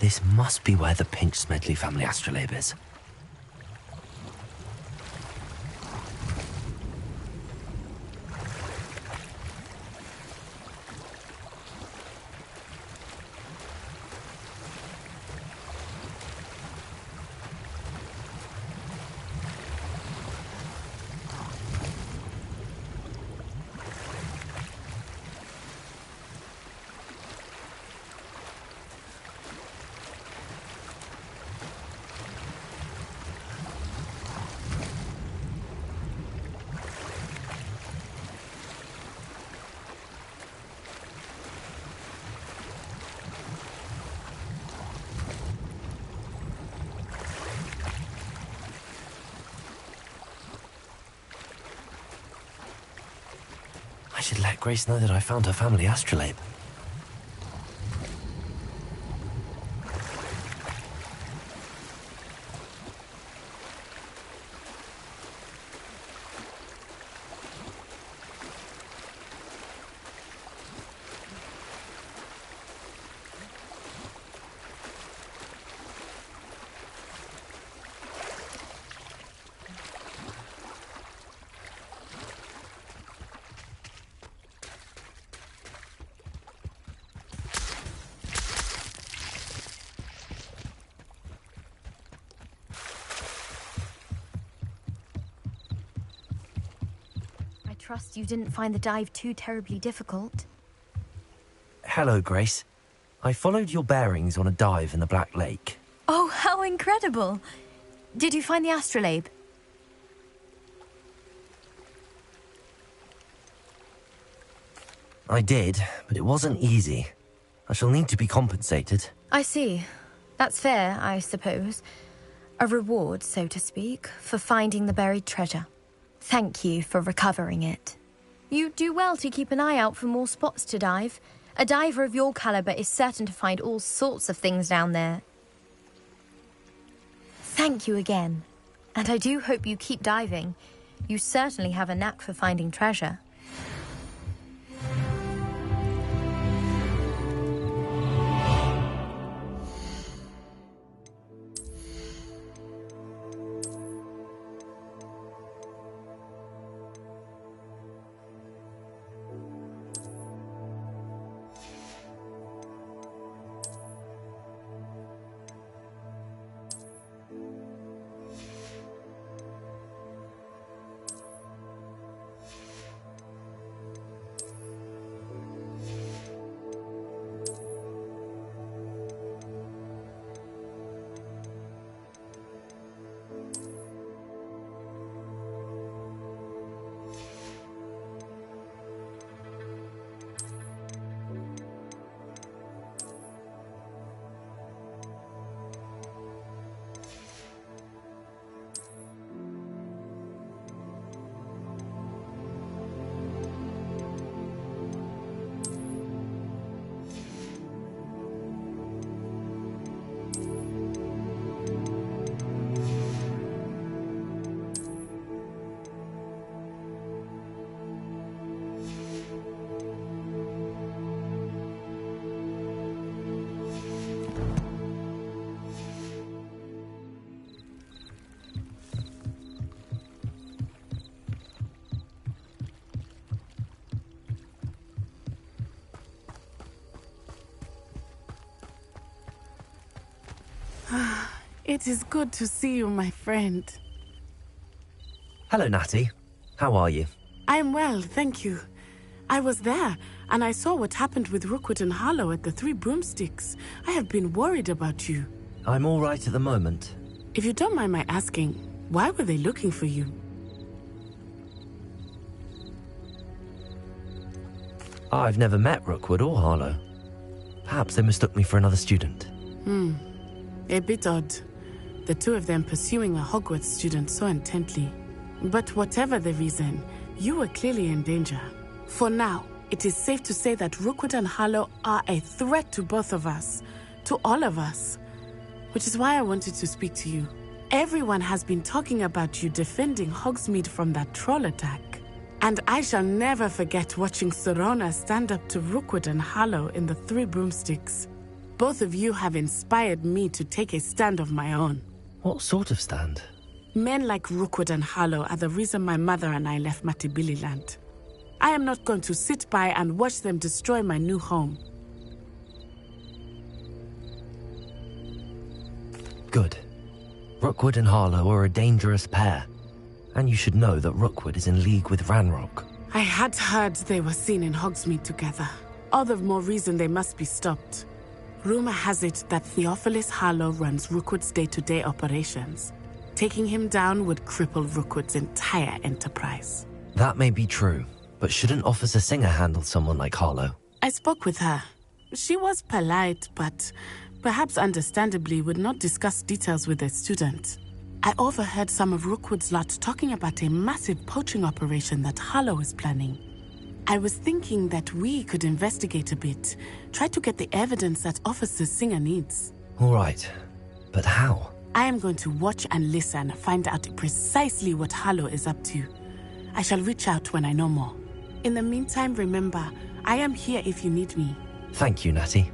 This must be where the Pinch Smedley family astrolabe is. I should let Grace know that I found her family astrolabe. Trust you didn't find the dive too terribly difficult. Hello, Grace. I followed your bearings on a dive in the Black Lake. Oh, how incredible! Did you find the astrolabe? I did, but it wasn't easy. I shall need to be compensated. I see. That's fair, I suppose. A reward, so to speak, for finding the buried treasure. Thank you for recovering it. You do well to keep an eye out for more spots to dive. A diver of your caliber is certain to find all sorts of things down there. Thank you again. And I do hope you keep diving. You certainly have a knack for finding treasure. It is good to see you, my friend. Hello, Natty. How are you? I'm well, thank you. I was there, and I saw what happened with Rookwood and Harlow at the Three Broomsticks. I have been worried about you. I'm all right at the moment. If you don't mind my asking, why were they looking for you? I've never met Rookwood or Harlow. Perhaps they mistook me for another student. A bit odd. The two of them pursuing a Hogwarts student so intently. But whatever the reason, you were clearly in danger. For now, it is safe to say that Rookwood and Harlow are a threat to both of us. To all of us. Which is why I wanted to speak to you. Everyone has been talking about you defending Hogsmeade from that troll attack. And I shall never forget watching Serona stand up to Rookwood and Harlow in the Three Broomsticks. Both of you have inspired me to take a stand of my own. What sort of stand? Men like Rookwood and Harlow are the reason my mother and I left Matibili land. I am not going to sit by and watch them destroy my new home. Good. Rookwood and Harlow are a dangerous pair. And you should know that Rookwood is in league with Ranrock. I had heard they were seen in Hogsmeade together. All the more reason they must be stopped. Rumor has it that Theophilus Harlow runs Rookwood's day-to-day operations. Taking him down would cripple Rookwood's entire enterprise. That may be true, but shouldn't Officer Singer handle someone like Harlow? I spoke with her. She was polite, but perhaps understandably would not discuss details with a student. I overheard some of Rookwood's lot talking about a massive poaching operation that Harlow is planning. I was thinking that we could investigate a bit, try to get the evidence that Officer Singer needs. All right, but how? I am going to watch and listen, find out precisely what Harlow is up to. I shall reach out when I know more. In the meantime, remember, I am here if you need me. Thank you, Natty.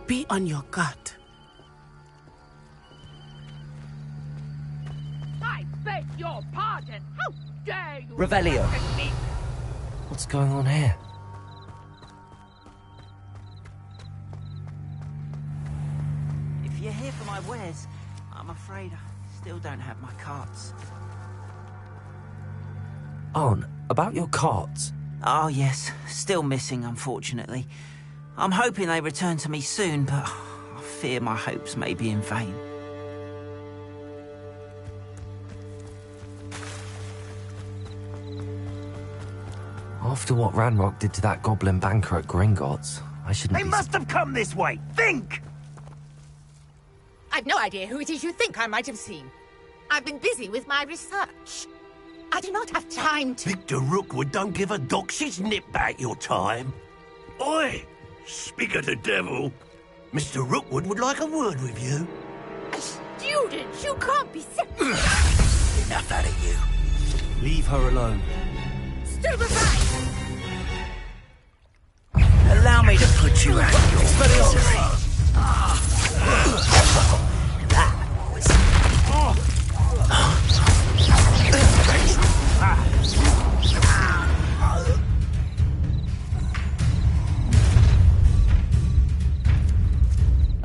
Be on your guard. I beg your pardon. How dare you? Revelio. Threaten me? What's going on here? If you're here for my wares, I'm afraid I still don't have my carts. Arn, about your carts. Oh yes, still missing, unfortunately. I'm hoping they return to me soon, but I fear my hopes may be in vain. After what Ranrock did to that goblin banker at Gringotts, I shouldn't They must have come this way! Think! I've no idea who it is you think I might have seen. I've been busy with my research. I do not have time to... Victor Rookwood don't give a doxy's nip back your time. Oi! Speak of the devil. Mr. Rookwood would like a word with you. A student? You can't be serious. Enough out of you. Leave her alone. Stupefy! Allow me to put you out of your misery. That was...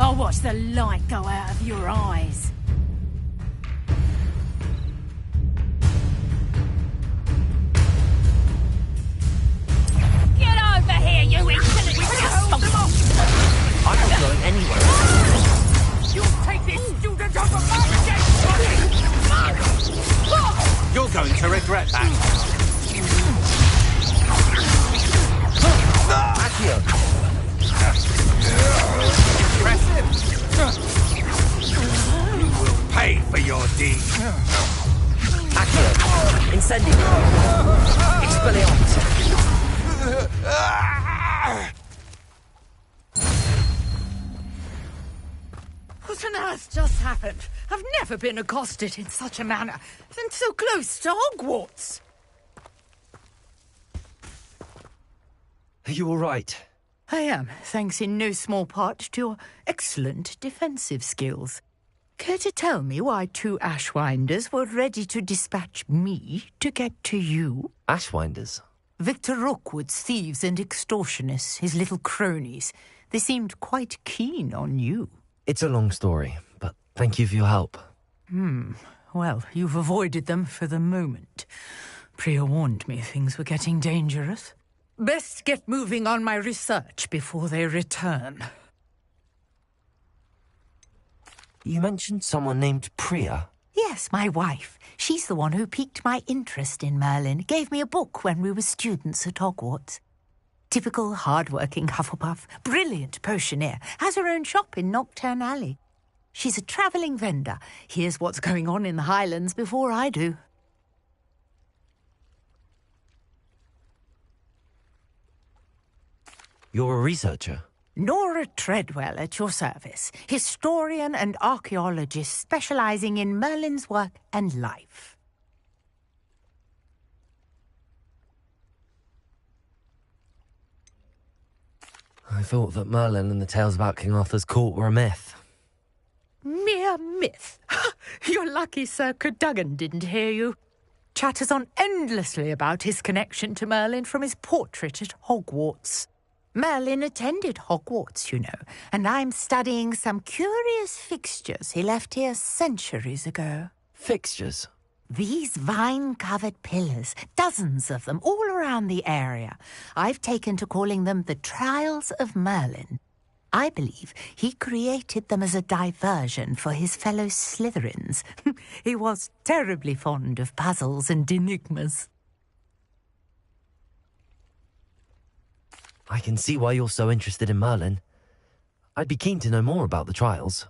I'll watch the light go out of your eyes. Get over here, you insolent scum! I'm not going anywhere. You'll take this student over my dead body! You're going to regret that. Accio! You will pay for your deed. Accio! Incendio! Expelliarmus! What on earth just happened? I've never been accosted in such a manner, and so close to Hogwarts. Are you all right? I am, thanks in no small part to your excellent defensive skills. Care to tell me why two Ashwinders were ready to dispatch me to get to you? Ashwinders? Victor Rookwood's thieves and extortionists, his little cronies. They seemed quite keen on you. It's a long story, but thank you for your help. Well, you've avoided them for the moment. Priya warned me things were getting dangerous. Best get moving on my research before they return. You mentioned someone named Priya. Yes, my wife. She's the one who piqued my interest in Merlin. Gave me a book when we were students at Hogwarts. Typical hard-working Hufflepuff, brilliant potioneer, has her own shop in Nocturne Alley. She's a travelling vendor. Hears what's going on in the Highlands before I do. You're a researcher? Nora Treadwell at your service, historian and archaeologist specialising in Merlin's work and life. I thought that Merlin and the tales about King Arthur's court were a myth. Mere myth. You're lucky Sir Cadogan didn't hear you. Chatters on endlessly about his connection to Merlin from his portrait at Hogwarts. Merlin attended Hogwarts, you know, and I'm studying some curious fixtures he left here centuries ago. Fixtures? These vine-covered pillars, dozens of them, all around the area. I've taken to calling them the Trials of Merlin. I believe he created them as a diversion for his fellow Slytherins. He was terribly fond of puzzles and enigmas. I can see why you're so interested in Merlin. I'd be keen to know more about the trials.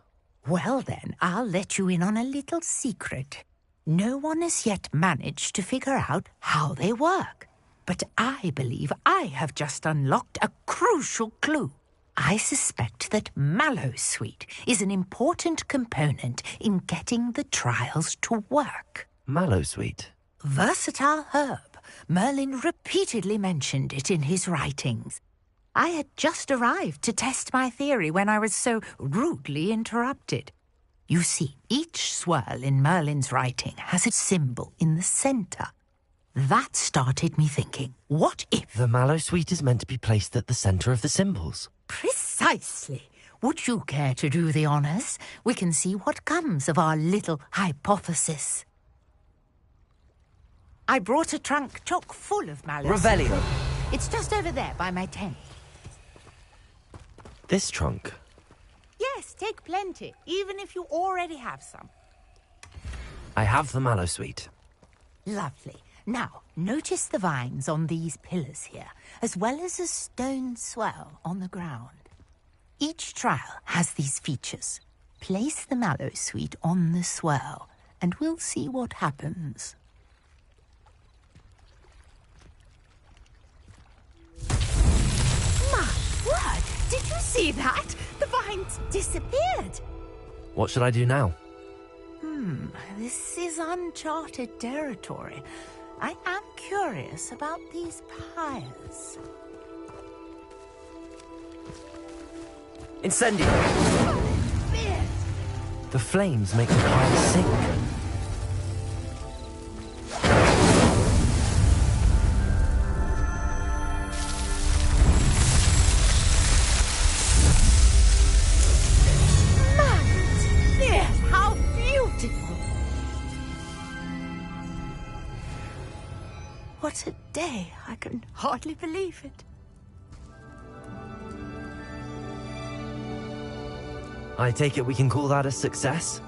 Well then, I'll let you in on a little secret. No one has yet managed to figure out how they work. But I believe I have just unlocked a crucial clue. I suspect that Mallowsweet is an important component in getting the trials to work. Mallowsweet? Versatile herb. Merlin repeatedly mentioned it in his writings. I had just arrived to test my theory when I was so rudely interrupted. You see, each swirl in Merlin's writing has a symbol in the centre. That started me thinking, what if... The Mallowsweet is meant to be placed at the centre of the symbols. Precisely. Would you care to do the honours? We can see what comes of our little hypothesis. I brought a trunk chock full of Mallowsweet. Revelio. It's just over there by my tent. This trunk? Yes, take plenty, even if you already have some. I have the Mallowsweet. Lovely. Now, notice the vines on these pillars here, as well as a stone swell on the ground. Each trial has these features. Place the Mallowsweet on the swell, and we'll see what happens. My word! Did you see that? The vines disappeared. What should I do now? This is uncharted territory. I am curious about these pyres. Incendio! Fierce! The flames make the pile sink. Fierce! How beautiful! What a day! I can hardly believe it. I take it we can call that a success?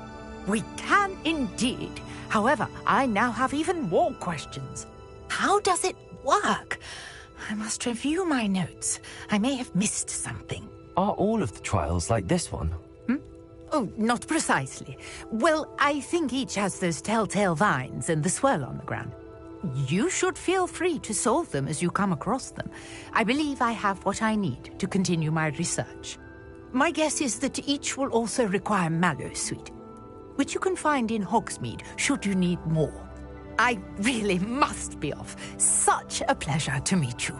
We can indeed. However, I now have even more questions. How does it work? I must review my notes. I may have missed something. Are all of the trials like this one? Oh, not precisely. Well, I think each has those telltale vines and the swirl on the ground. You should feel free to solve them as you come across them. I believe I have what I need to continue my research. My guess is that each will also require Mallowsweet, which you can find in Hogsmeade should you need more. I really must be off. Such a pleasure to meet you.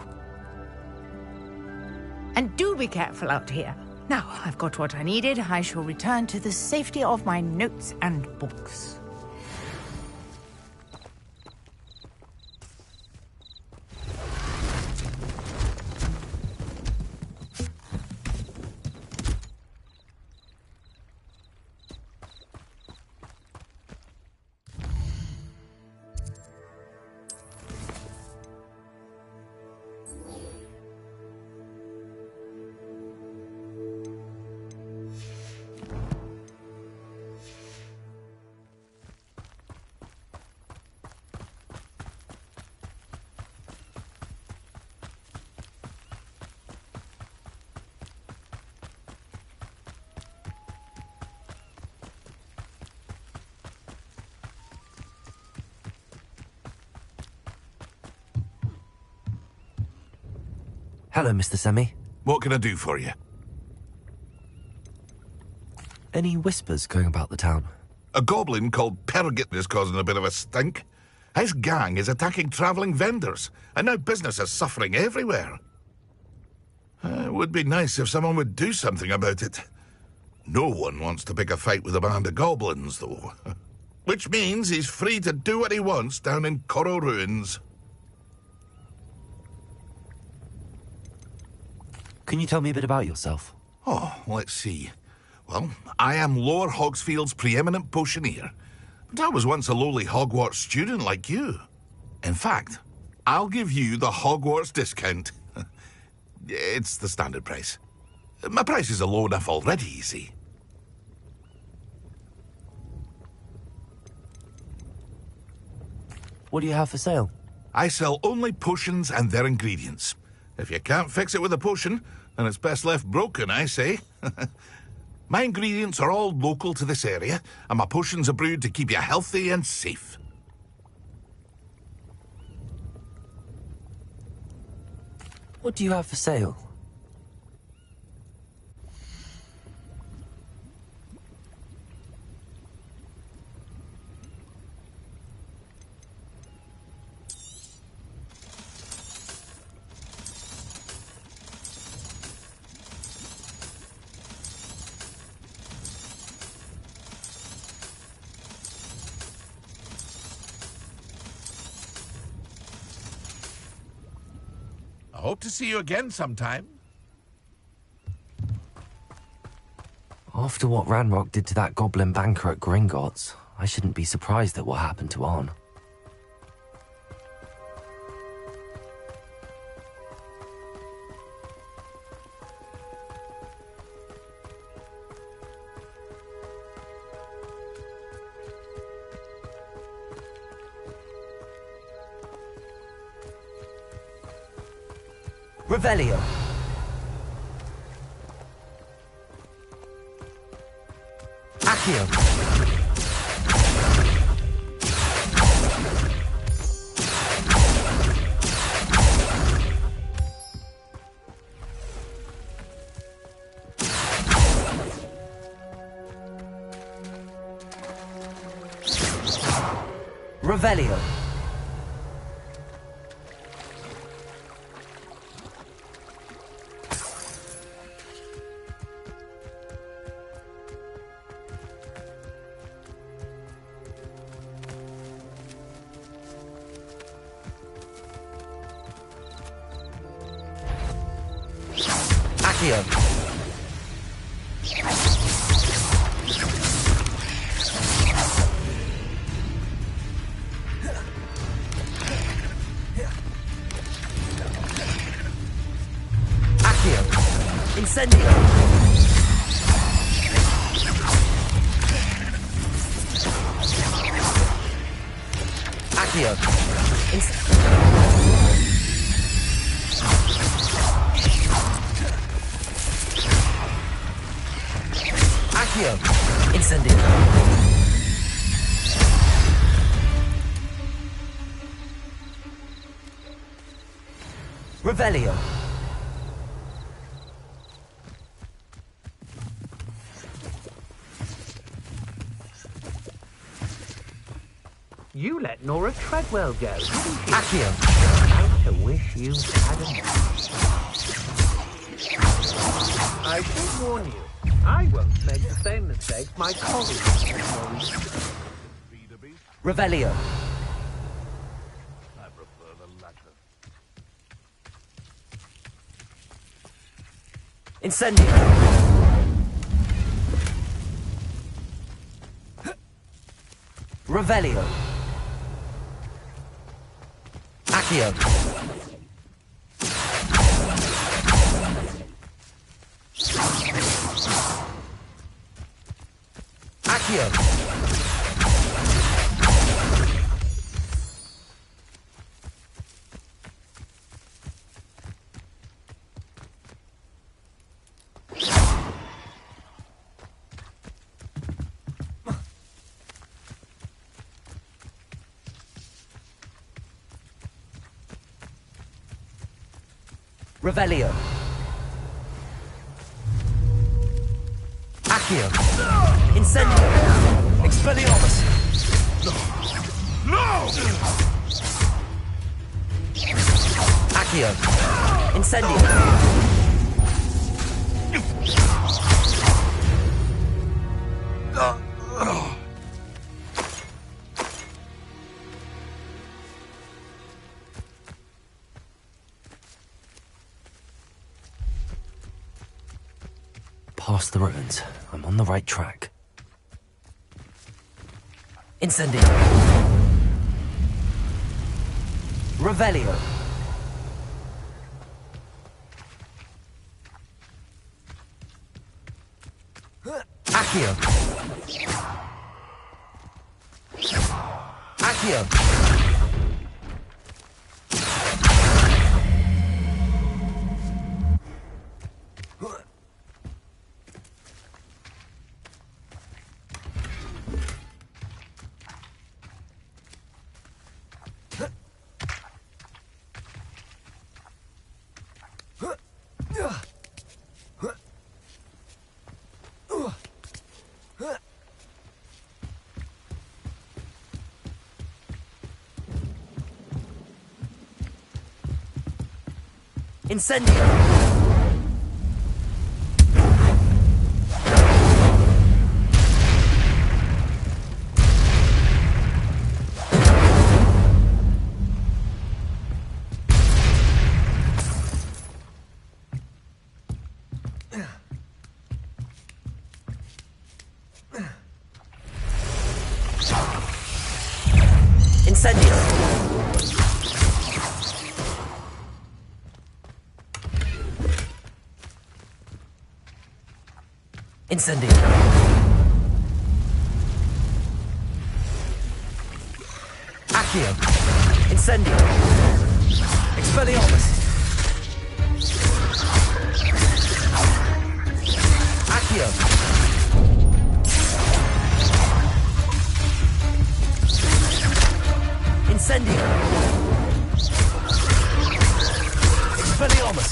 And do be careful out here. Now I've got what I needed, I shall return to the safety of my notes and books. Hello, Mr. Semi. What can I do for you? Any whispers going about the town? A goblin called Pergit is causing a bit of a stink. His gang is attacking travelling vendors, and now business is suffering everywhere. It would be nice if someone would do something about it. No one wants to pick a fight with a band of goblins, though. Which means he's free to do what he wants down in Coral Ruins. Can you tell me a bit about yourself? Oh, let's see. Well, I am Lower Hogsfield's preeminent potioneer. But I was once a lowly Hogwarts student like you. In fact, I'll give you the Hogwarts discount. It's the standard price. My prices are low enough already, you see. What do you have for sale? I sell only potions and their ingredients. If you can't fix it with a potion, then it's best left broken, I say. My ingredients are all local to this area, and my potions are brewed to keep you healthy and safe. What do you have for sale? I hope to see you again sometime. After what Ranrock did to that goblin banker at Gringotts, I shouldn't be surprised at what happened to Arn. Revelio. Accio. Revelio. Accio. Accio. Incendio. Accio. Accio. Incendio. Revelio. You let Nora Treadwell go, didn't you? Accio. How to wish you hadn't. I should warn you, I won't make the same mistake my colleagues made. Revelio. I prefer the latter. Incendio. Revelio. Accio. Accio. Revelio. Accio. Incendio. Expelliarmus. No! Accio. Incendio. Past the ruins. I'm on the right track. Incendio. Revelio. Accio. Accio. Incendio! Incendio! Incendio! Accio! Incendio! Expelliarmus! Accio! Incendio! Expelliarmus!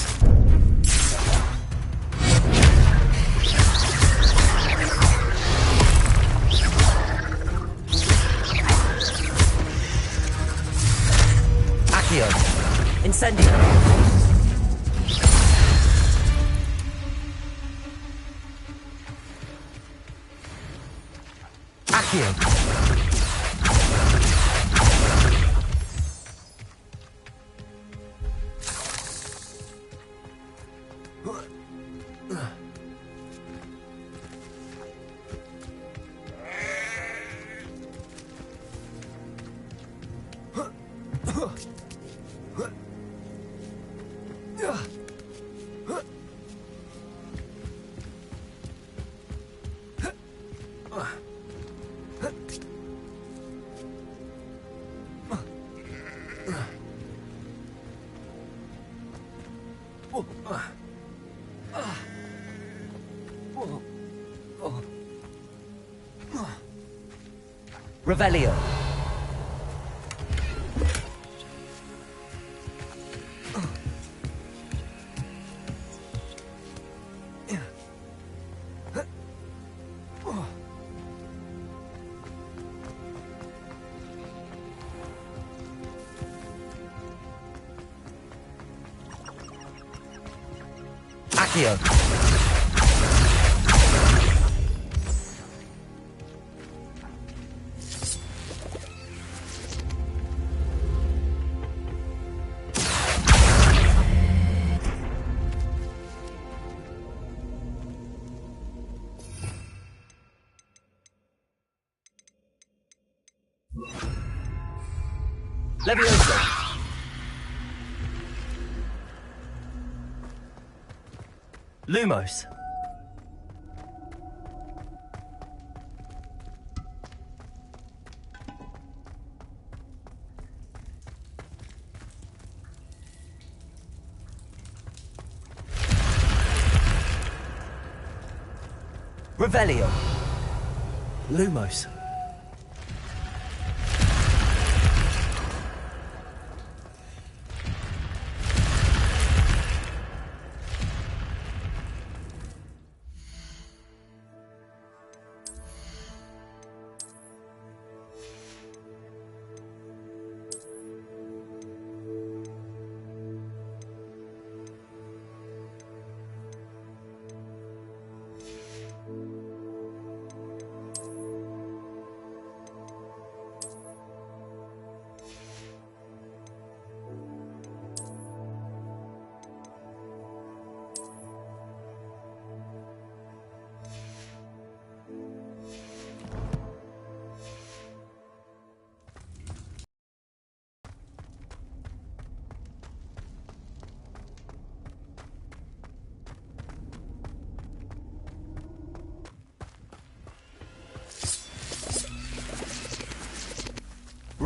Accio! Incendio! Accio! Revelio. Accio. Levioso. Lumos. Revelio. Lumos.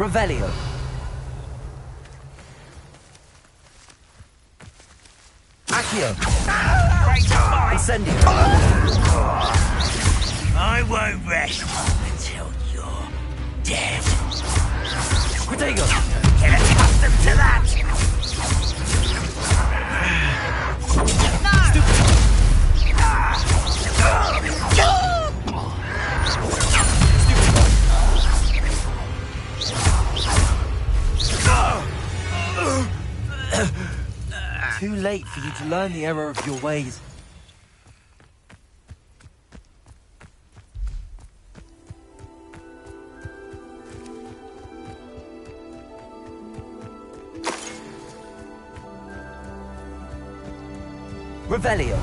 Revelio. Accio. Incendio. I won't rest until you're dead. Protego. Get accustomed to that! Too late for you to learn the error of your ways. Revelio.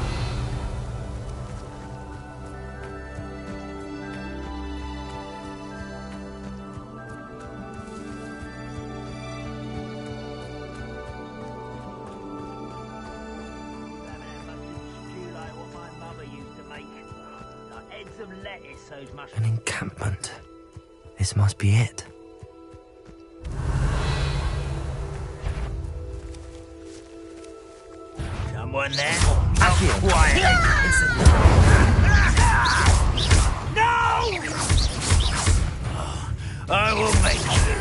An encampment. This must be it. Someone there? Accio. Quiet! No! I will make you.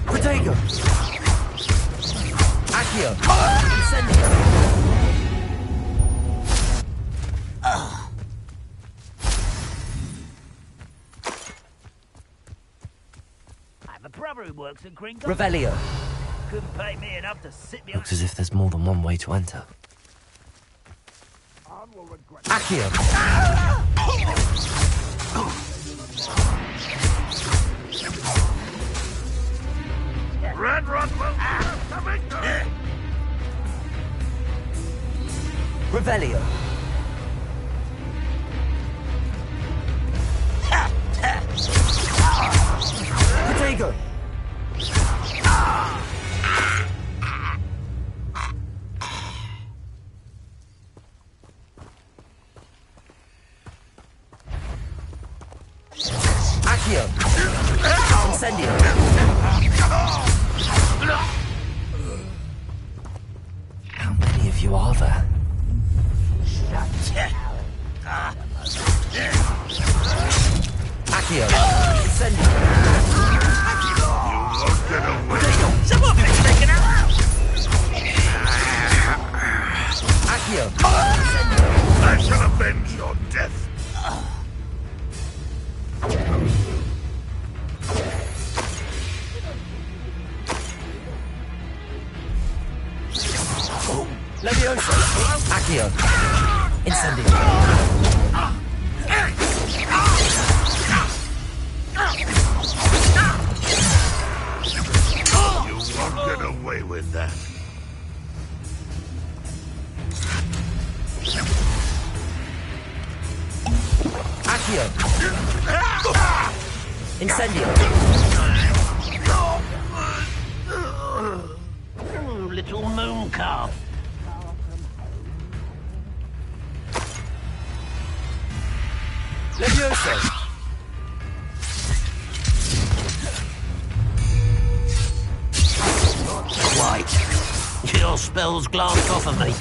Protego. Accio. Incendio. I have a brother who works at Gringo. Revelio. Couldn't pay me enough to sit me. Looks as if there's more than one way to enter. Accio. Run, something! Revelio. Protego. Accio. Incendio. How many of you are there? Accio. Incendio. Some of it's taken out! Accio. I shall avenge your death. Levioso. Accio. Incendio. You won't get away with that. Accio. Incendio. Little moon calf. Levioso. Quite. Your spells glanced off of me.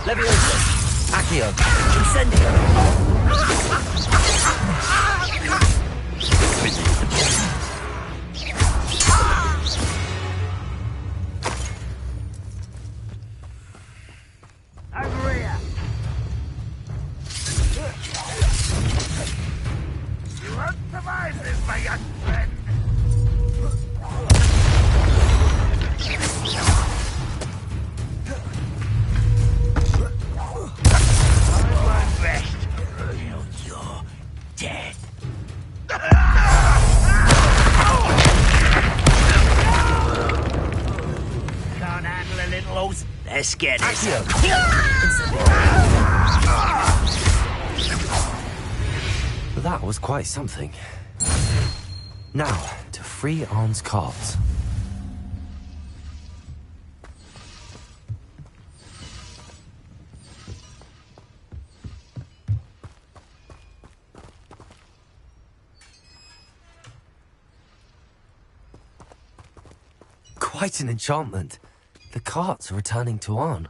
Levioso. Accio. Incendio. Over here. You won't survive this, my young friend. I won't rest until you're dead. littles. Let's get this. That was quite something. Now, to free Arn's cards. Quite an enchantment. The carts are returning to Arn.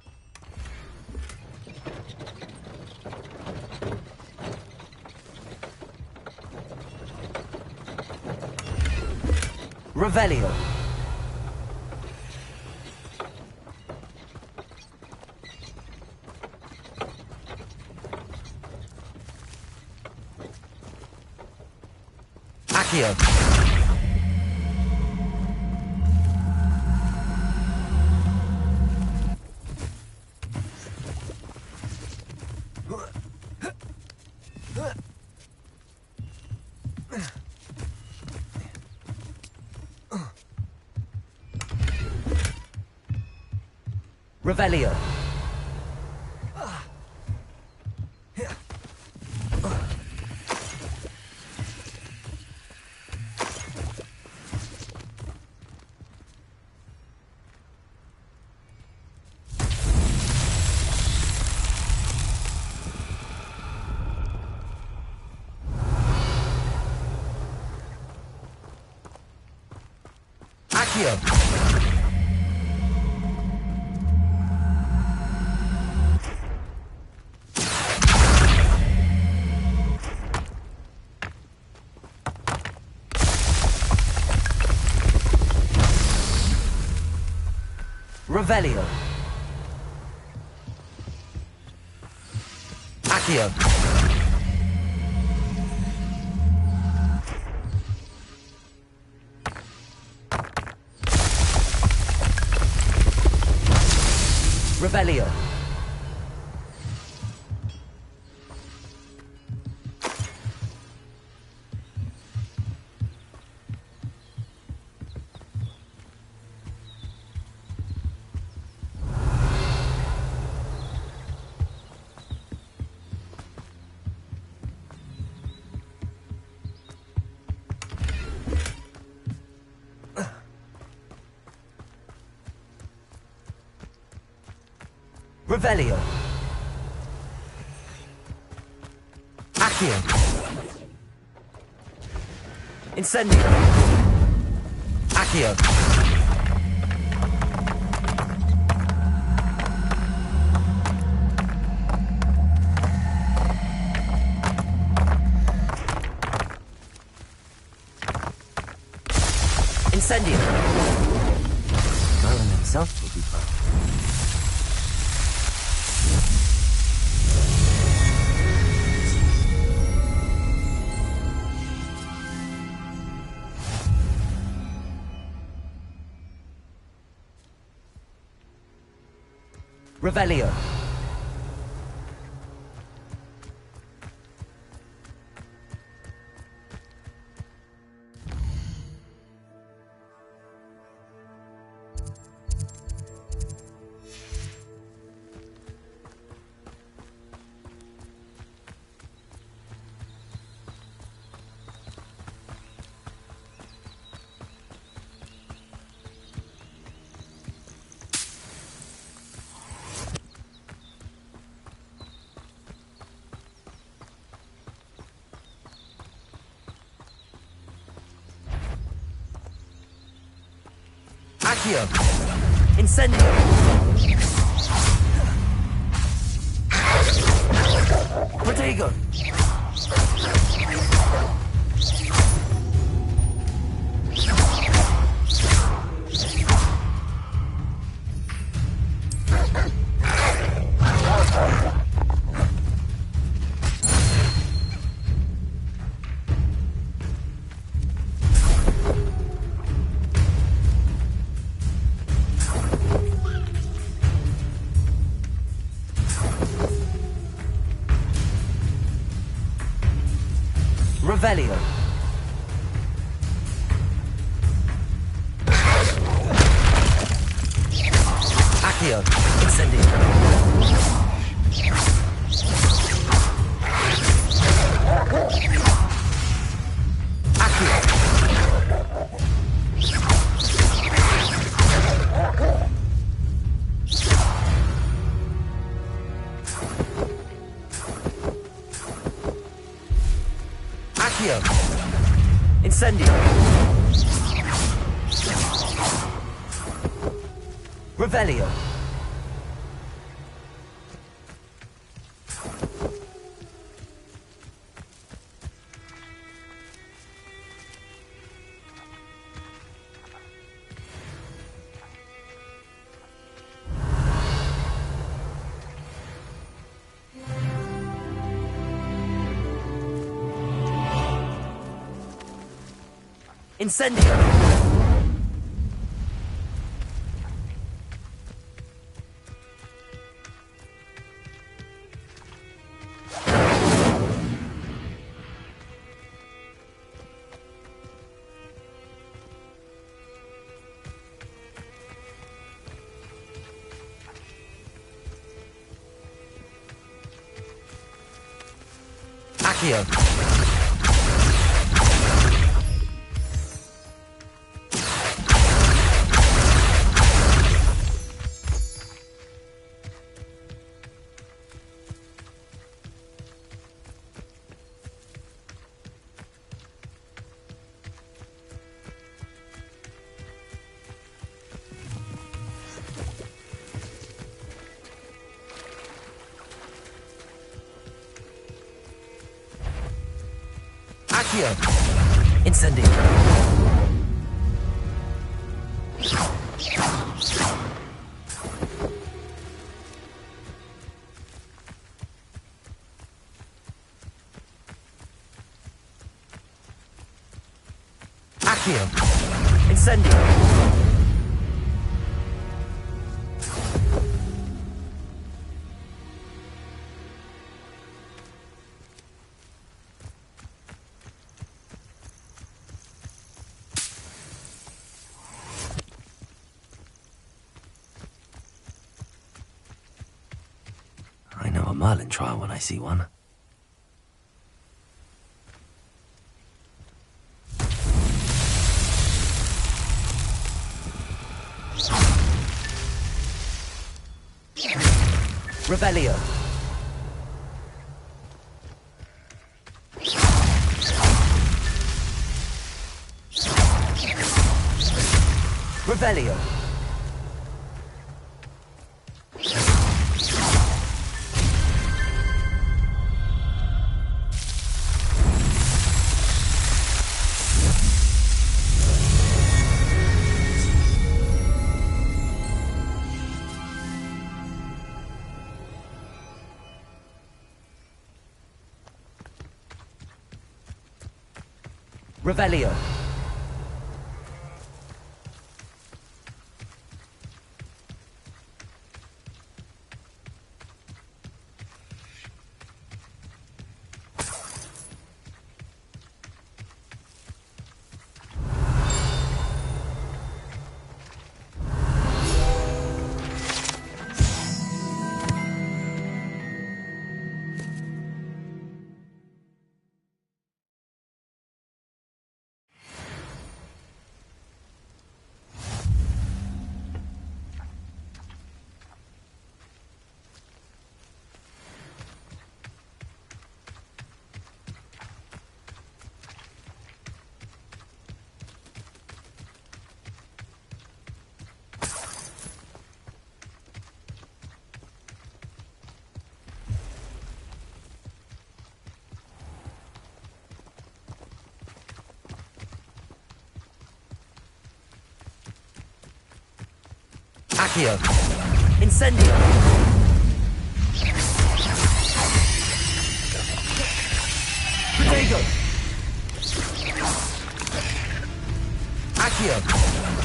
Revelio. Accio. Revelio. Accio. Revelio. Accio. Revelio. Revelio. Accio. Incendio. Accio. Incendio. Merlin himself will be proud. Revelio. Accio. Incendio. Protego. Revelio. Accio. Accio. Incendio. Accio. Accio. Incendio. Revelio. Incendio. Accio. Accio. Incendio. Accio. Incendio. I know a Merlin trial when I see one. Revelio. Revelio. Revelio. Accio. Incendio. Protego. Accio.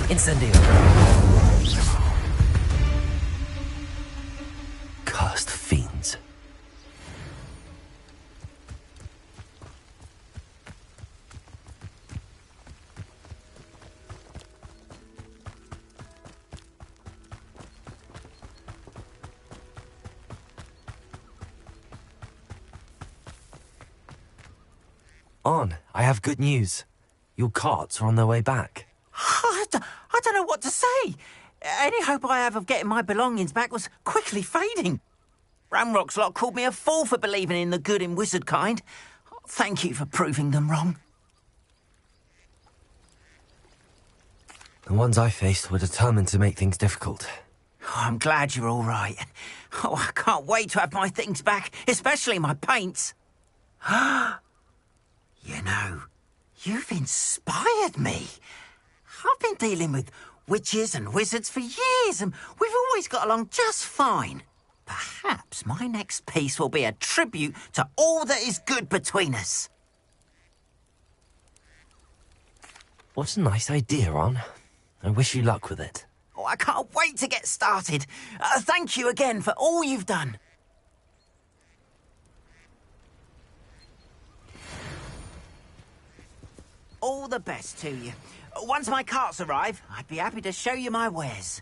Incendio. Cursed fiends. On, I have good news. Your carts are on their way back. I don't know what to say. Any hope I have of getting my belongings back was quickly fading. Ramrock's lot called me a fool for believing in the good in wizard kind. Thank you for proving them wrong. The ones I faced were determined to make things difficult. Oh, I'm glad you're all right. Oh, I can't wait to have my things back, especially my paints. You know, you've inspired me. I've been dealing with witches and wizards for years, and we've always got along just fine. Perhaps my next piece will be a tribute to all that is good between us. What a nice idea, Ron. I wish you luck with it. Oh, I can't wait to get started. Thank you again for all you've done. All the best to you. Once my carts arrive, I'd be happy to show you my wares.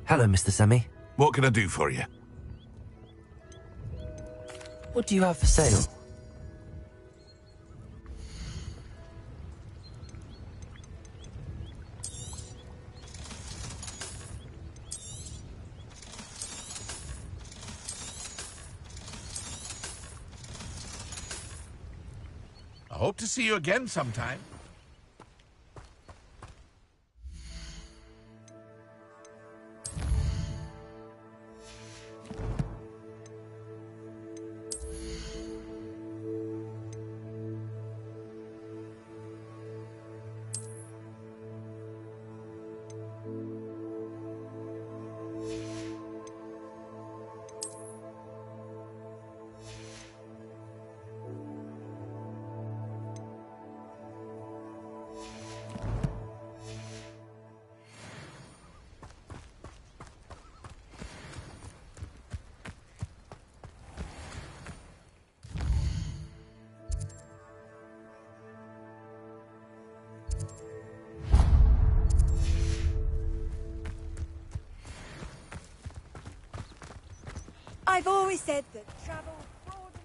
Hello, Mr. Semi. What can I do for you? What do you have for sale? I hope to see you again sometime. I've always said that travel broadens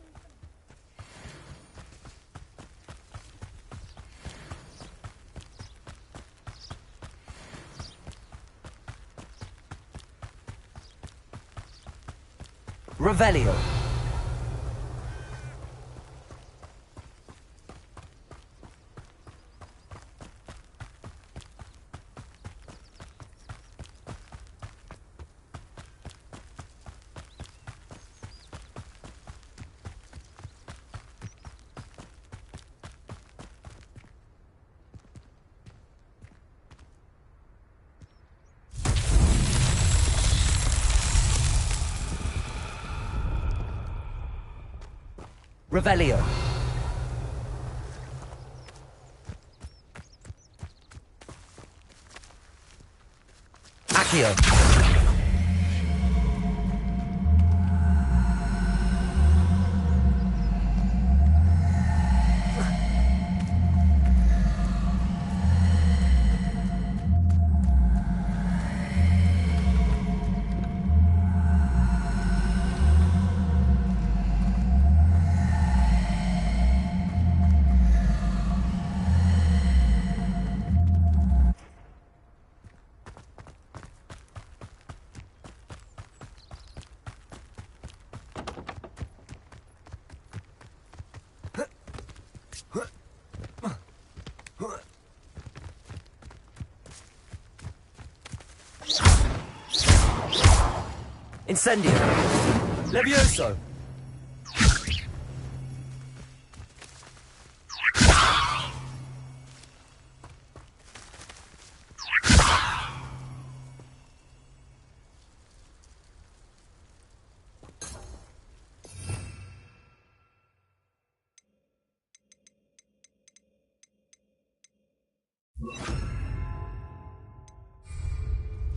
Revelio. Revelio. Accio. Incendio. Levioso.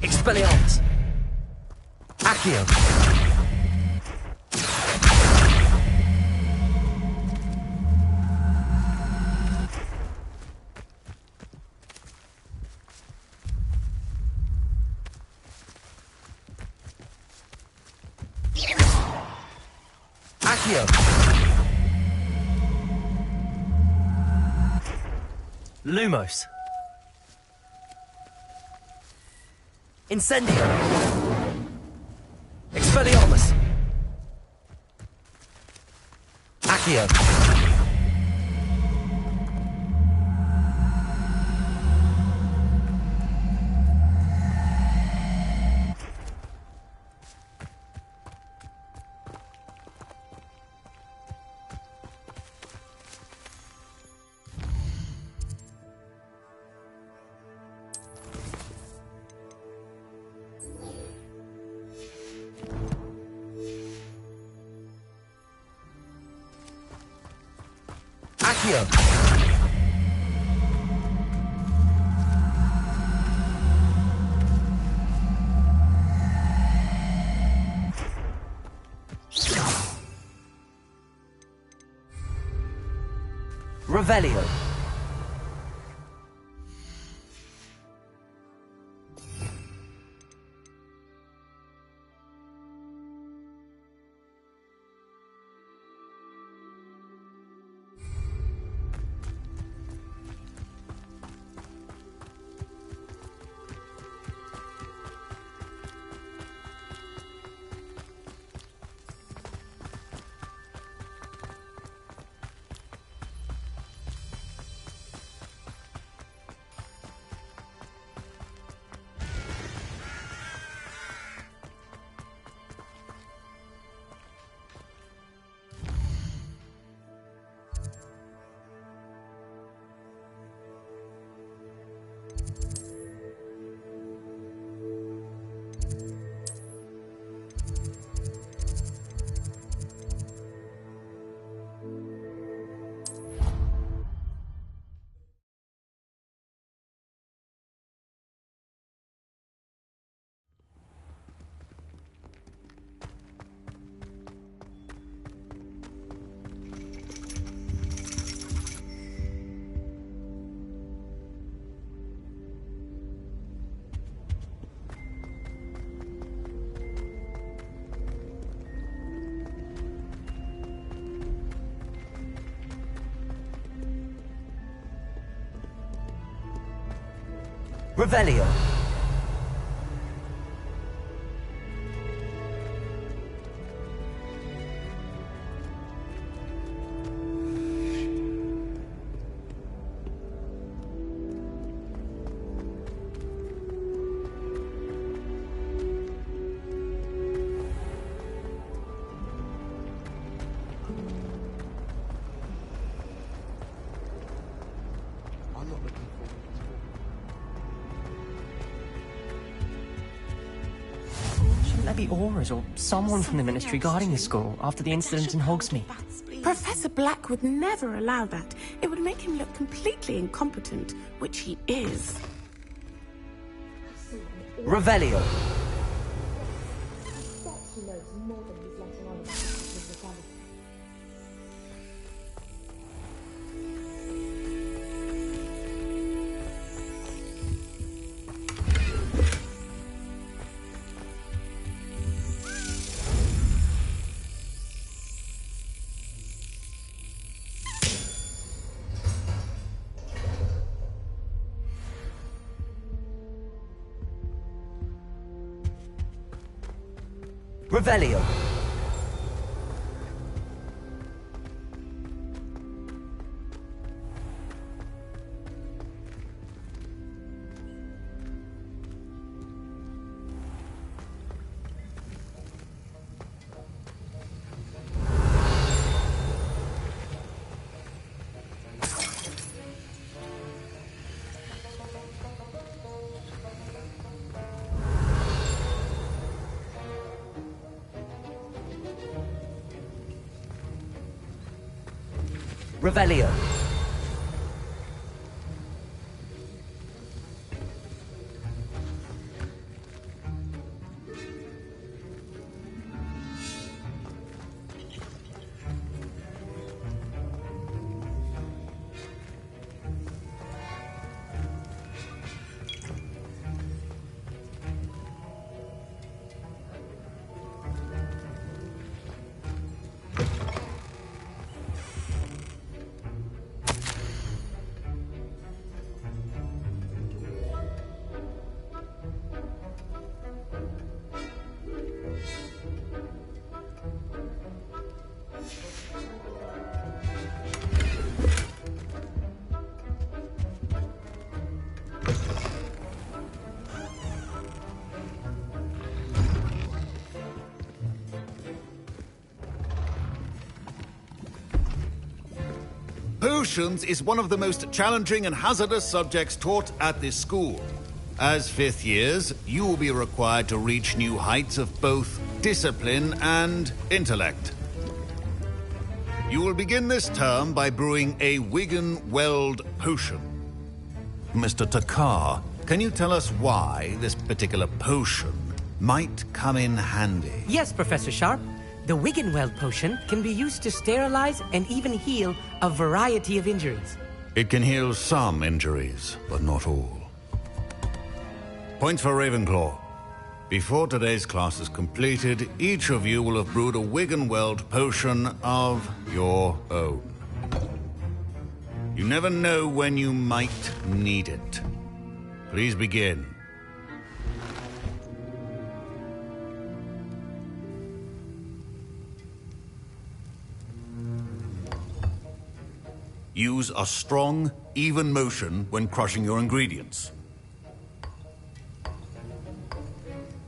Expelliarmus. Accio. Accio. Lumos. Incendio. Expelliarmus. Accio. Accio. Revelio. Revelio. Shouldn't there be Auras or someone from the Ministry guarding the school after the incident in Hogsmeade? Professor Black would never allow that. It would make him look completely incompetent, which he is. Revelio. Revelio. Revelio. Potions is one of the most challenging and hazardous subjects taught at this school. As fifth years, you will be required to reach new heights of both discipline and intellect. You will begin this term by brewing a Wigan-Weld potion. Mr. Takar, can you tell us why this particular potion might come in handy? Yes, Professor Sharp. The Wiggenweld potion can be used to sterilize and even heal a variety of injuries. It can heal some injuries, but not all. Points for Ravenclaw. Before today's class is completed, each of you will have brewed a Wiggenweld potion of your own. You never know when you might need it. Please begin. Use a strong, even motion when crushing your ingredients.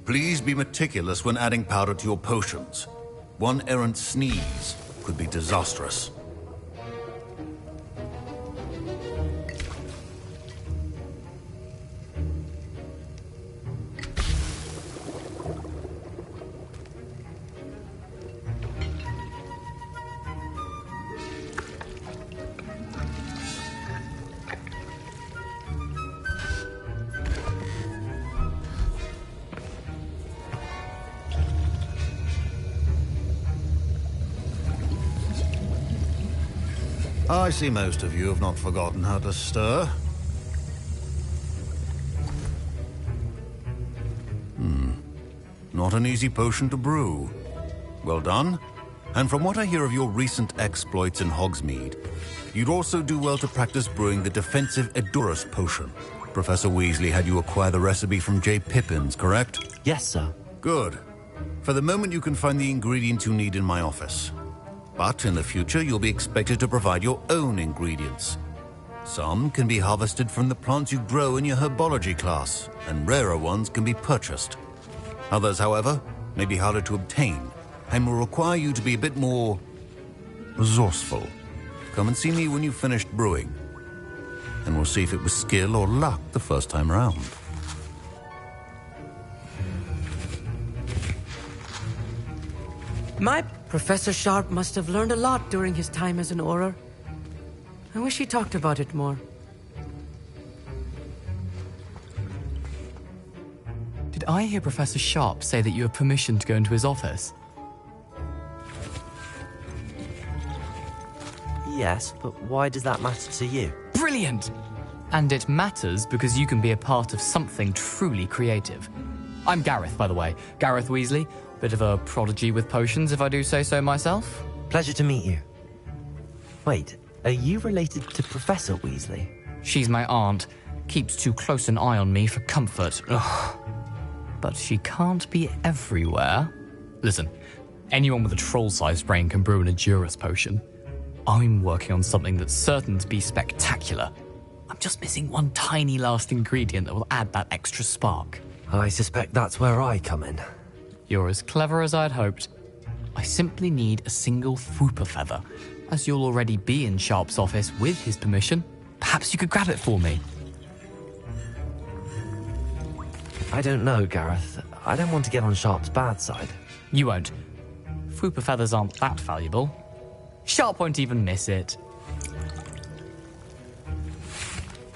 Please be meticulous when adding powder to your potions. One errant sneeze could be disastrous. I see most of you have not forgotten how to stir. Not an easy potion to brew. Well done. And from what I hear of your recent exploits in Hogsmeade, you'd also do well to practice brewing the defensive Edurus potion. Professor Weasley had you acquire the recipe from J. Pippin's, correct? Yes, sir. Good. For the moment, you can find the ingredients you need in my office. But in the future, you'll be expected to provide your own ingredients. Some can be harvested from the plants you grow in your herbology class, and rarer ones can be purchased. Others, however, may be harder to obtain, and will require you to be a bit more resourceful. Come and see me when you've finished brewing, and we'll see if it was skill or luck the first time round. My Professor Sharp must have learned a lot during his time as an Auror. I wish he talked about it more. Did I hear Professor Sharp say that you have permission to go into his office? Yes, but why does that matter to you? Brilliant! And it matters because you can be a part of something truly creative. I'm Gareth, by the way. Gareth Weasley. Bit of a prodigy with potions, if I do say so myself. Pleasure to meet you. Wait, are you related to Professor Weasley? She's my aunt. Keeps too close an eye on me for comfort. Ugh. But she can't be everywhere. Listen, anyone with a troll-sized brain can brew an Edurus potion. I'm working on something that's certain to be spectacular. I'm just missing one tiny last ingredient that will add that extra spark. I suspect that's where I come in. You're as clever as I'd hoped. I simply need a single Fwooper feather. As you'll already be in Sharp's office with his permission, perhaps you could grab it for me. I don't know, Gareth. I don't want to get on Sharp's bad side. You won't. Fwooper feathers aren't that valuable. Sharp won't even miss it.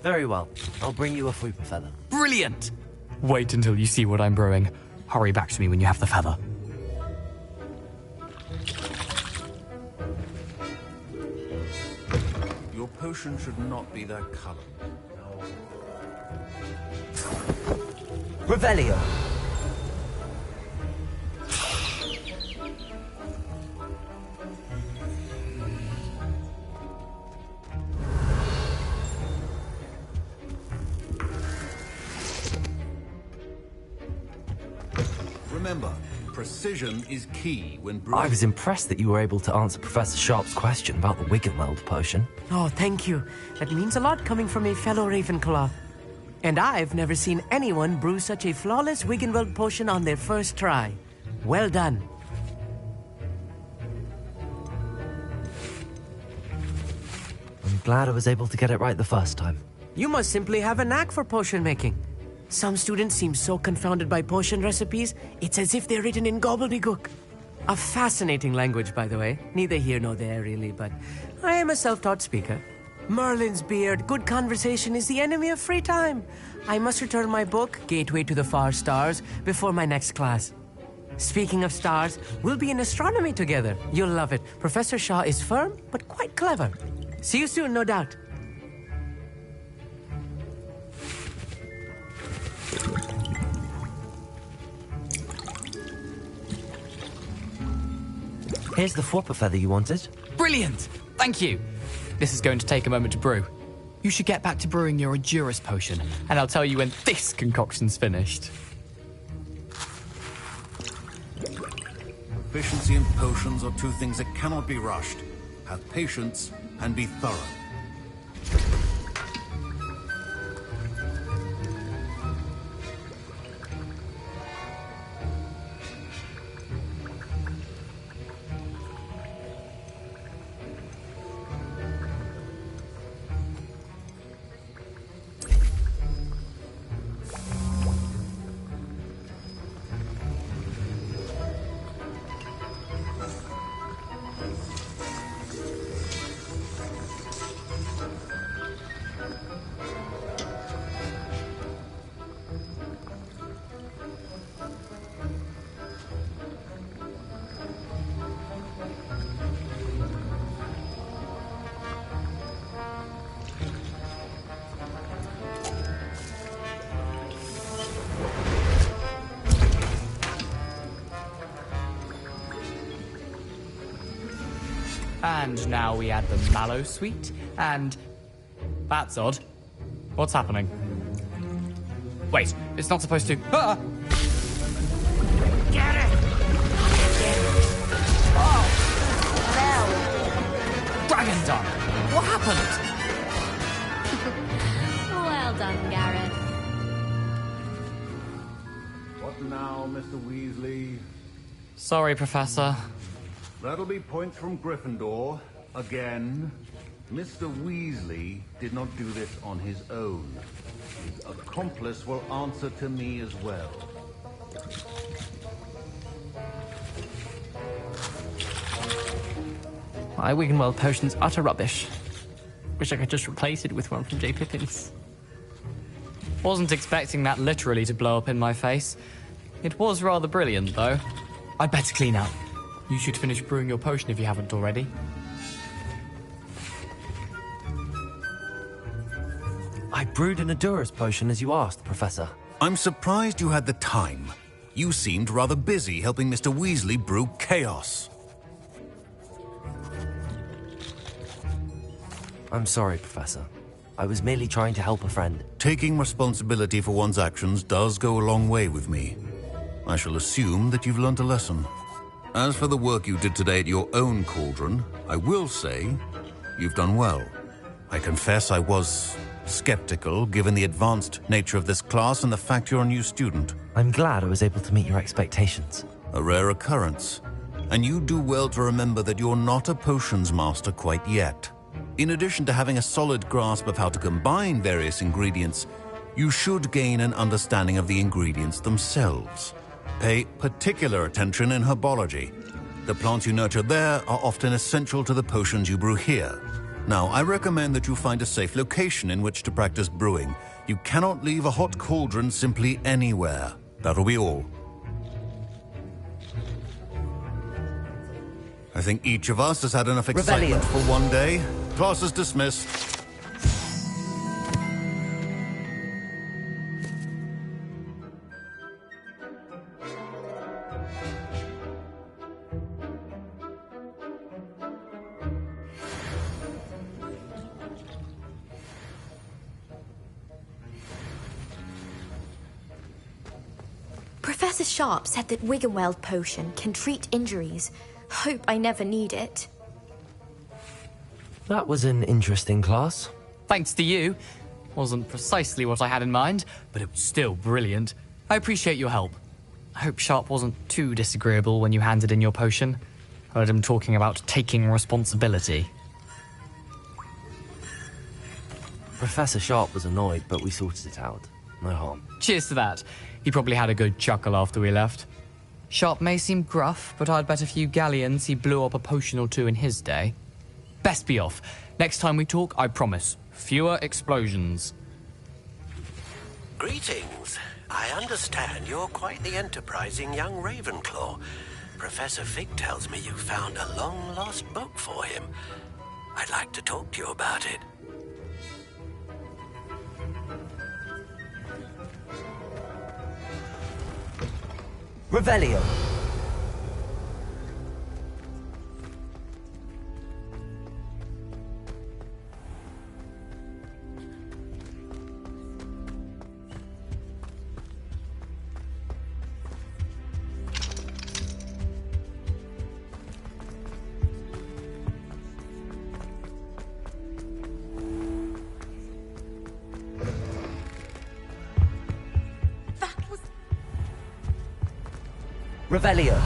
Very well. I'll bring you a Fwooper feather. Brilliant! Wait until you see what I'm brewing. Hurry back to me when you have the feather. Your potion should not be that color. Revelio. Remember, precision is key when brewing. I was impressed that you were able to answer Professor Sharp's question about the Wiggenweld potion. Oh, thank you. That means a lot coming from a fellow Ravenclaw. And I've never seen anyone brew such a flawless Wiggenweld potion on their first try. Well done. I'm glad I was able to get it right the first time. You must simply have a knack for potion making. Some students seem so confounded by potion recipes, it's as if they're written in gobbledygook. A fascinating language, by the way. Neither here nor there, really, but I am a self-taught speaker. Merlin's beard, good conversation is the enemy of free time. I must return my book, Gateway to the Far Stars, before my next class. Speaking of stars, we'll be in astronomy together. You'll love it. Professor Shaw is firm, but quite clever. See you soon, no doubt. Here's the Fwooper feather you wanted. Brilliant! Thank you. This is going to take a moment to brew. You should get back to brewing your Edurus potion, and I'll tell you when this concoction's finished. Efficiency and potions are two things that cannot be rushed. Have patience and be thorough. And now we add the mallow sweet, and... That's odd. What's happening? Wait, it's not supposed to. Ah! Get it! Oh! Dragon done! What happened? Well done, Gareth. What now, Mr. Weasley? Sorry, Professor. That'll be points from Gryffindor. Again. Mr. Weasley did not do this on his own. His accomplice will answer to me as well. My Wiggenweld potion's utter rubbish. Wish I could just replace it with one from J. Pippin's. Wasn't expecting that literally to blow up in my face. It was rather brilliant, though. I'd better clean up. You should finish brewing your potion if you haven't already. I brewed an Adurus potion as you asked, Professor. I'm surprised you had the time. You seemed rather busy helping Mr. Weasley brew chaos. I'm sorry, Professor. I was merely trying to help a friend. Taking responsibility for one's actions does go a long way with me. I shall assume that you've learnt a lesson. As for the work you did today at your own cauldron, I will say you've done well. I confess I was skeptical, given the advanced nature of this class and the fact you're a new student. I'm glad I was able to meet your expectations. A rare occurrence. And you do well to remember that you're not a potions master quite yet. In addition to having a solid grasp of how to combine various ingredients, you should gain an understanding of the ingredients themselves. Pay particular attention in herbology. The plants you nurture there are often essential to the potions you brew here. Now, I recommend that you find a safe location in which to practice brewing. You cannot leave a hot cauldron simply anywhere. That'll be all. I think each of us has had enough excitement for one day. Class is dismissed. Professor Sharp said that Wiggenweld potion can treat injuries. Hope I never need it. That was an interesting class. Thanks to you. Wasn't precisely what I had in mind, but it was still brilliant. I appreciate your help. I hope Sharp wasn't too disagreeable when you handed in your potion. Heard him talking about taking responsibility. Professor Sharp was annoyed, but we sorted it out. No harm. Cheers to that. He probably had a good chuckle after we left. Sharp may seem gruff, but I'd bet a few galleons he blew up a potion or two in his day. Best be off. Next time we talk, I promise, fewer explosions. Greetings. I understand you're quite the enterprising young Ravenclaw. Professor Fig tells me you found a long-lost book for him. I'd like to talk to you about it. Revelio. Revelio.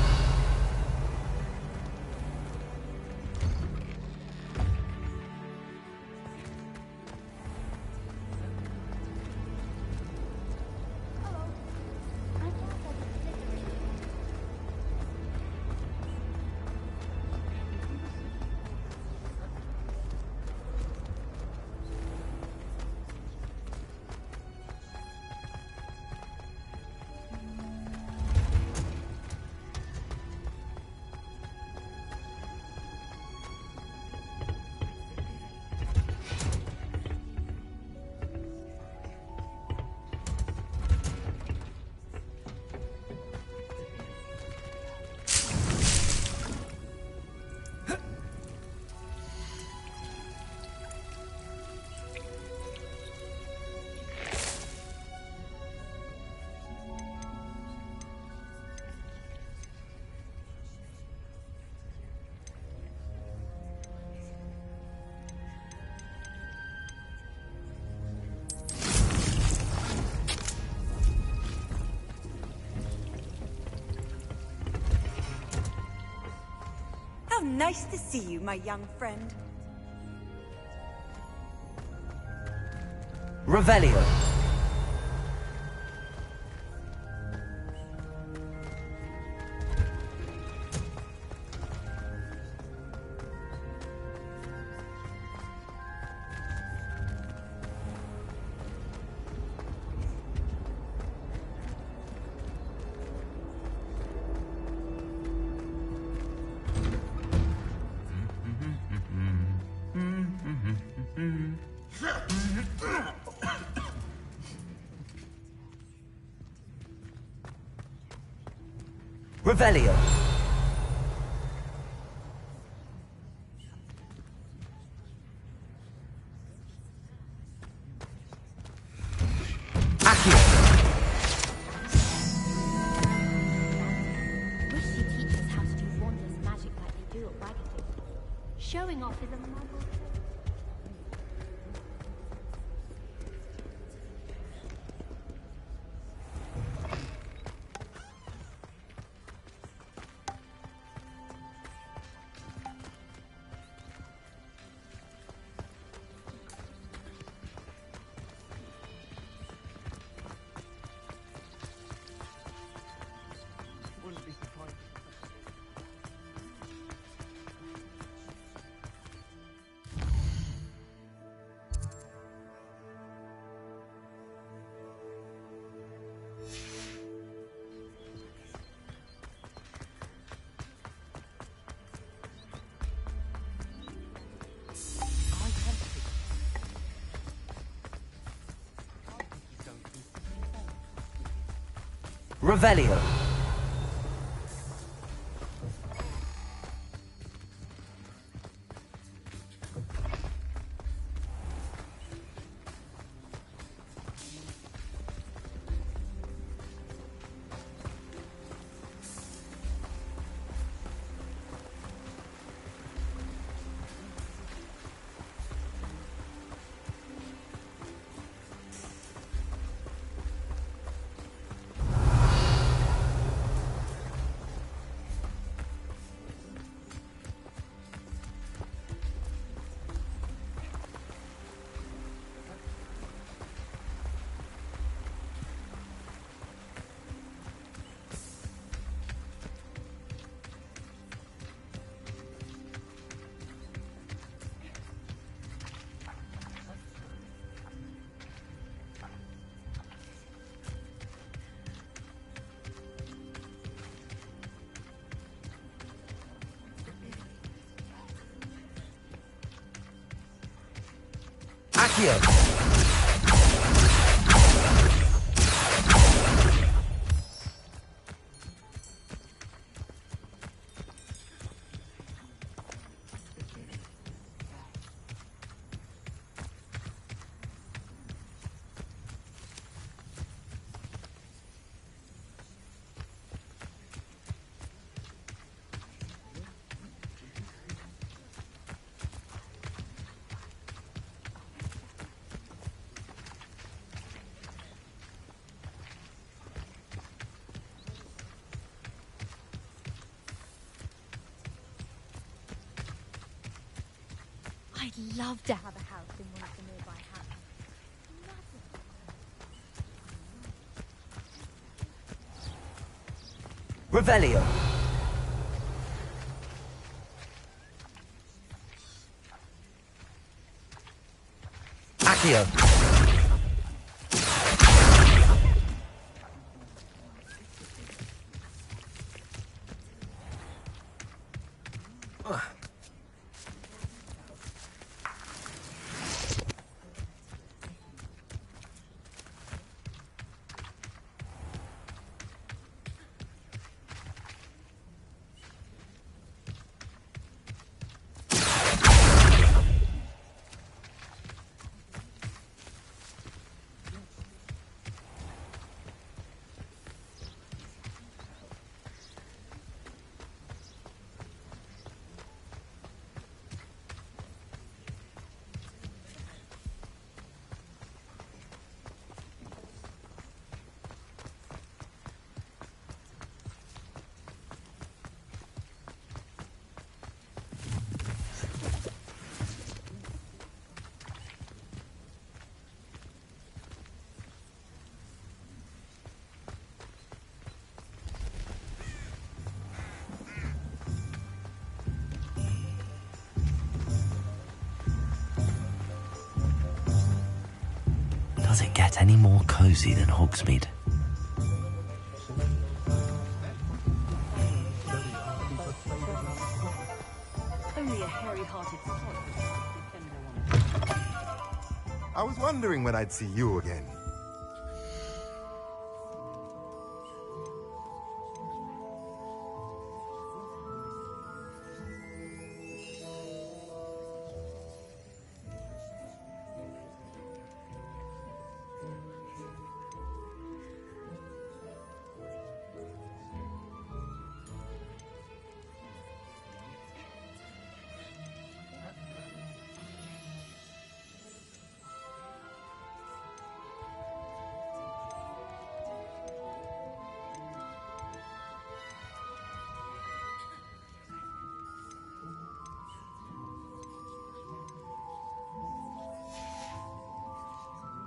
nice to see you, my young friend. Revelio. Revelio. Accio. Wish you teach us how to do wondrous magic like they do at Wagaton. Showing off is a muggle. Revelio. Accio. I'd love to have a house in one of the nearby houses. Revelio. Accio. Does it get any more cozy than Hogsmeade? Only a hairy-hearted sod. I was wondering when I'd see you again.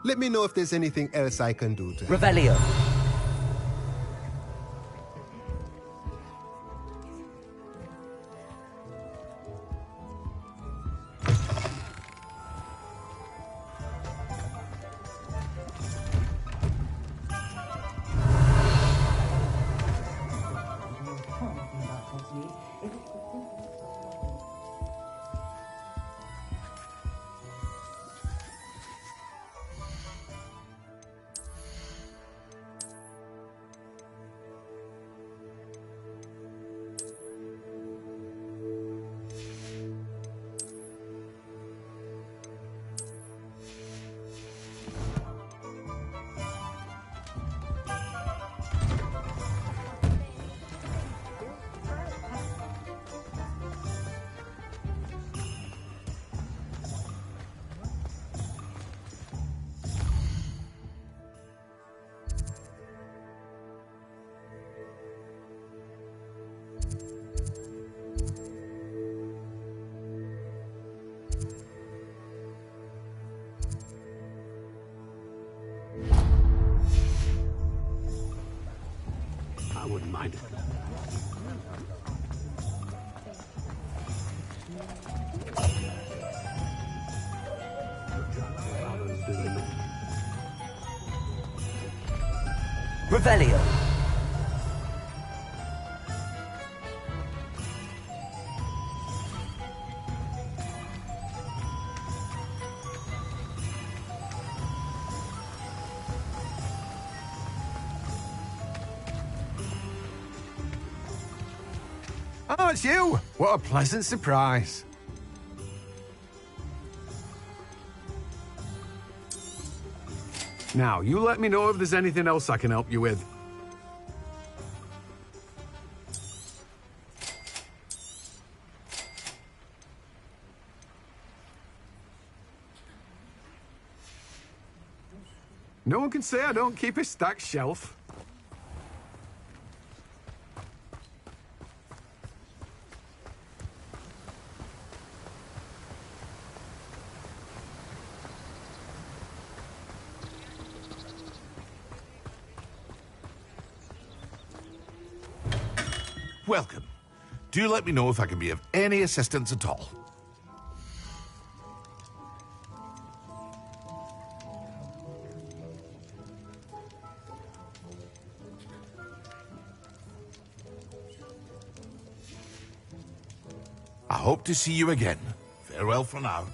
Let me know if there's anything else I can do to help. Revelio. I wouldn't mind it. Revelio. Oh, it's you! What a pleasant surprise. Now, you let me know if there's anything else I can help you with. No one can say I don't keep a stacked shelf. Welcome. Do let me know if I can be of any assistance at all. I hope to see you again. Farewell for now.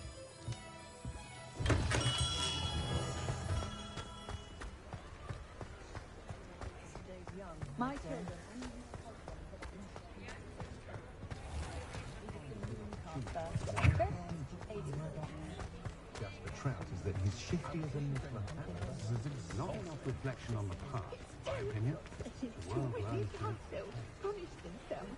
My children. Just the trout is that he's shifty as a leaf. Not enough reflection on the past, in my opinion. The world learns to... Punish themselves.